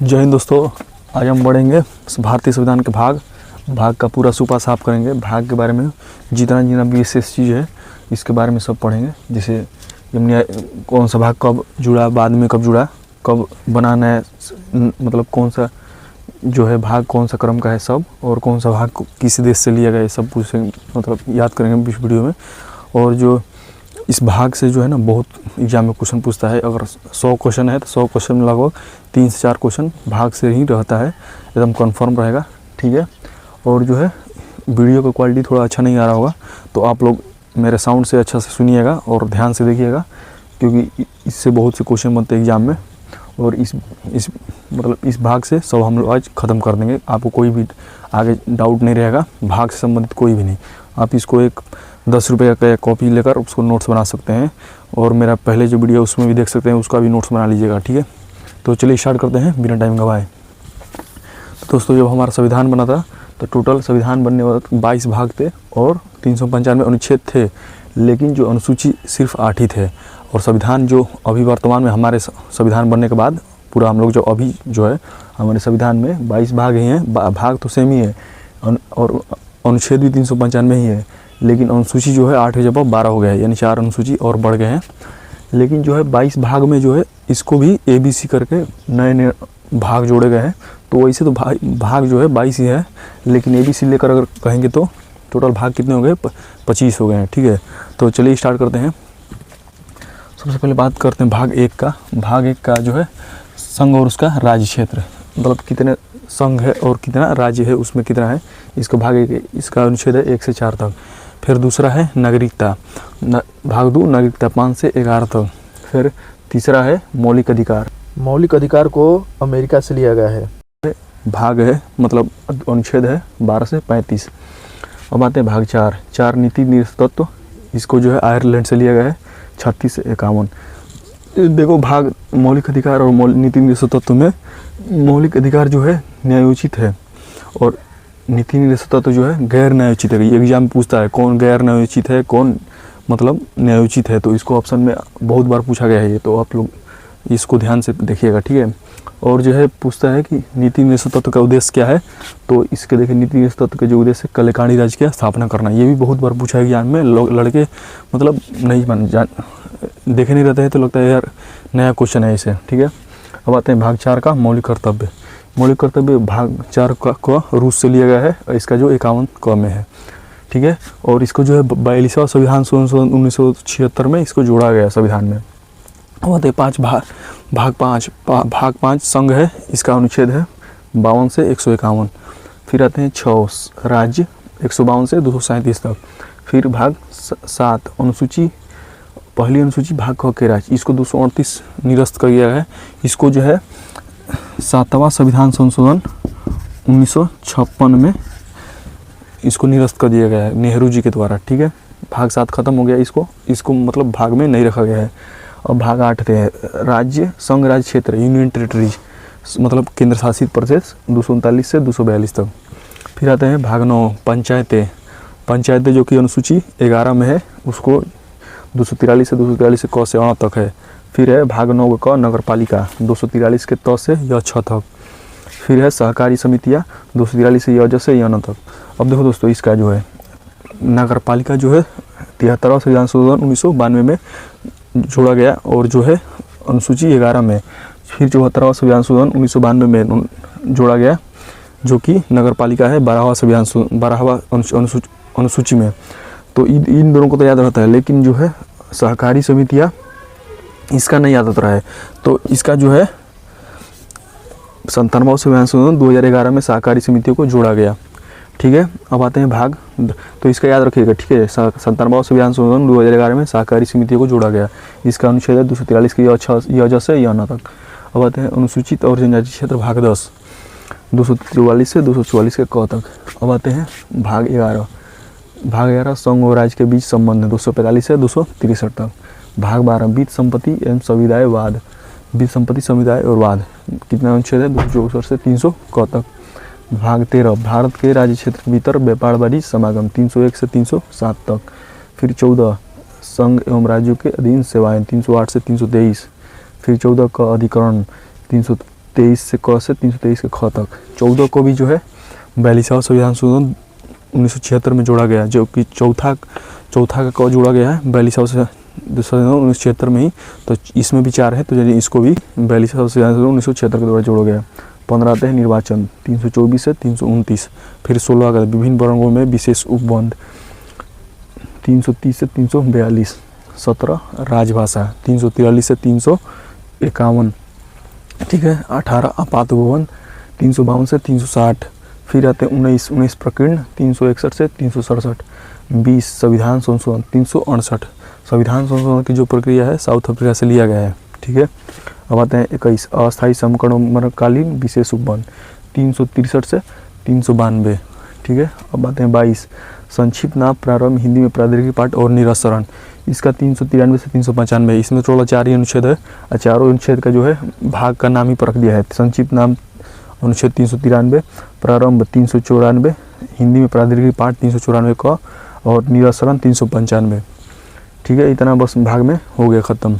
जय हिंद दोस्तों, आज हम बढ़ेंगे भारतीय संविधान के भाग का पूरा सुपा साफ करेंगे। भाग के बारे में जितना भी विशेष चीज़ है इसके बारे में सब पढ़ेंगे। जैसे कौन सा भाग कब जुड़ा, बाद में कब जुड़ा, कब बनाना है, मतलब कौन सा जो है भाग कौन सा क्रम का है सब, और कौन सा भाग किस देश से लिया गया है सब पूछेंगे, मतलब याद करेंगे इस वीडियो में। और जो इस भाग से जो है ना बहुत एग्जाम में क्वेश्चन पूछता है। अगर 100 क्वेश्चन है तो 100 क्वेश्चन में लगभग 3 से 4 क्वेश्चन भाग से ही रहता है, एकदम कंफर्म रहेगा, ठीक है। और जो है वीडियो का क्वालिटी थोड़ा अच्छा नहीं आ रहा होगा तो आप लोग मेरे साउंड से अच्छा से सुनिएगा और ध्यान से देखिएगा, क्योंकि इससे बहुत से क्वेश्चन बनते हैं एग्जाम में। और इस भाग से सब हम लोग आज ख़त्म कर देंगे। आपको कोई भी आगे डाउट नहीं रहेगा, भाग से संबंधित कोई भी नहीं। आप इसको एक 10 रुपये का कॉपी लेकर उसको नोट्स बना सकते हैं, और मेरा पहले जो वीडियो उसमें भी देख सकते हैं, उसका भी नोट्स बना लीजिएगा, ठीक है। तो चलिए स्टार्ट करते हैं बिना टाइम गवाए। तो दोस्तों, जब हमारा संविधान बना था तो टोटल संविधान बनने वाले 22 भाग थे और 395 अनुच्छेद थे, लेकिन जो अनुसूची सिर्फ 8 ही थे। और संविधान जो अभी वर्तमान में हमारे संविधान बनने के बाद पूरा हम लोग जो अभी जो है हमारे संविधान में 22 भाग ही हैं। भाग तो सेम ही है और अनुच्छेद भी 395 ही है, लेकिन अनुसूची जो है 8 की जगह 12 हो गया है, यानी 4 अनुसूची और बढ़ गए हैं। लेकिन जो है 22 भाग में जो है इसको भी ABC करके नए नए भाग जोड़े गए हैं। तो वैसे तो भाग जो है 22 ही है, लेकिन ABC लेकर अगर कहेंगे तो टोटल भाग कितने हो गए, 25 हो गए हैं, ठीक है। तो चलिए स्टार्ट करते हैं। सबसे पहले बात करते हैं भाग 1 का। भाग 1 का जो है संघ और उसका राज्य क्षेत्र, मतलब कितने संघ है और कितना राज्य है, उसमें कितना है, इसका भाग 1 इसका अनुच्छेद है 1 से 4 तक। फिर दूसरा है नागरिकता, भाग 2 नागरिकता 5 से 11 तक। फिर तीसरा है मौलिक अधिकार, मौलिक अधिकार को अमेरिका से लिया गया है। भाग है मतलब अनुच्छेद है 12 से 35। अब आते हैं भाग 4 नीति निर्देशक, इसको जो है आयरलैंड से लिया गया है 36 से 51। देखो, भाग मौलिक अधिकार और नीति निर्देशक तत्व में मौलिक अधिकार जो है न्यायोचित है और नीति निर्देशक तत्व जो है गैर न्यायोचित है। एग्जाम में पूछता है कौन गैर न्यायोचित है, कौन मतलब न्यायोचित है, तो इसको ऑप्शन में बहुत बार पूछा गया है ये, तो आप लोग इसको ध्यान से देखिएगा, ठीक है। और जो है पूछता है कि नीति निर्देशक तत्व का उद्देश्य क्या है, तो इसके देखिए नीति निर्देशक तत्व के जो उद्देश्य कल्याणकारी राज्य की स्थापना करना, ये भी बहुत बार पूछा है एग्जाम में। लड़के मतलब नहीं देखे नहीं रहते हैं तो लगता है यार नया क्वेश्चन है इसे, ठीक है। अब आते हैं भाग 4 का मौलिक कर्तव्य। मौलिक कर्तव्य भाग 4 का रूस से लिया गया है, इसका जो 51 क में है, ठीक है। और इसको जो है 42वां संविधान संशोधन 1976 में इसको जोड़ा गया संविधान में। अब आते हैं भाग 5 संघ है, इसका अनुच्छेद है 52 से 151। फिर आते हैं 6 राज्य 152 से 237 तक। फिर भाग 7 अनुसूची, पहली अनुसूची भाग ख के राज्य, इसको 238 निरस्त कर दिया है। इसको जो है 7वां संविधान संशोधन 1956 में इसको निरस्त कर दिया गया है नेहरू जी के द्वारा, ठीक है। भाग 7 खत्म हो गया, इसको मतलब भाग में नहीं रखा गया है। अब भाग 8 थे राज्य, संघ राज्य क्षेत्र, यूनियन टेरिटरीज, मतलब केंद्र शासित प्रदेश 239 से 242 तक। फिर आते हैं भाग 9 पंचायतें जो कि अनुसूची 11 में है, उसको 243 से 243 से क से अ तक है। फिर है भाग 9 क नगर पालिका 243 के त से य छ तक। फिर है सहकारी समितियाँ 243 से य ज से य न तक। अब देखो दोस्तों, इसका जो है नगर पालिका जो है 73वां संविधान संशोधन 1992 में जोड़ा गया, और जो है अनुसूची 11 में। फिर 74वां संविधान संशोधन 1992 में जोड़ा गया, जो कि नगर पालिका है 12वां अनुसूची में। तो इन दोनों को तो याद रहता है, लेकिन जो है सहकारी समितियाँ इसका नहीं याद रहा है। तो इसका जो है 97वां संविधान संशोधन 2011 में सहकारी समितियों को जोड़ा गया, ठीक है। अब आते हैं भाग, तो इसका याद रखिएगा, ठीक है। 97वां संविधान संशोधन 2011 में सहकारी समितियों को जोड़ा गया, इसका अनुच्छेद है 243 के य ज से य न तक। अब आते हैं अनुसूचित और जनजाति क्षेत्र भाग 10 244 से 244 के क तक। अब आते हैं भाग 11 संघ और राज्य के बीच संबंध 245 से 263 तक। भाग 12 बीज संपत्ति एवं संविदायवाद, बीज संपत्ति संविदाय और वाद, कितना अनुच्छेद है 264 से 300 क तक। भाग 13 भारत के राज्य क्षेत्र के भीतर व्यापार वाणिज्य समागम 301 से 307 तक। फिर 14 संघ एवं राज्यों के अधीन सेवाएं 308 से 323। फिर 14 का अधिकरण 323 से क से 323 के ख तक। 14 को भी जो है 42वां संविधान संशोधन 1976 में जोड़ा गया, जो कि चौथा का क जोड़ा गया है 42वां संविधान 1976 में ही। तो इसमें भी 4 है, तो चलिए इसको भी 42वां संविधान 1976 के द्वारा जोड़ा गया। 15 आते हैं निर्वाचन 324 से 329। फिर 16 आता है विभिन्न वर्गों में विशेष उपबंध 330 से 342। 17 राजभाषा 343 से 351। ठीक है। 18 आपात उपबंध 352 से 360। फिर आते हैं 19 प्रकीर्ण 361 से 367। 20 संविधान संशोधन 368। संविधान संशोधन की जो प्रक्रिया है साउथ अफ्रीका से लिया गया है। ठीक है। अब आते हैं 21 अस्थायी समकालीन विशेष उपबंध 363 से 392। ठीक है। अब आते हैं 22 संक्षिप्त नाम प्रारंभ हिंदी में प्राधिकारी पाठ और निरसरण, इसका 393 से 395। इसमें थोड़ा 4 ही अनुच्छेद है और चारों अनुच्छेद का जो है भाग का नाम ही पर रख दिया है। संक्षिप्त नाम अनुच्छेद 393, प्रारंभ 394, हिंदी में प्राधिकारी पाठ 394 का और निरसरण 395। ठीक है। इतना बस भाग में हो गया ख़त्म।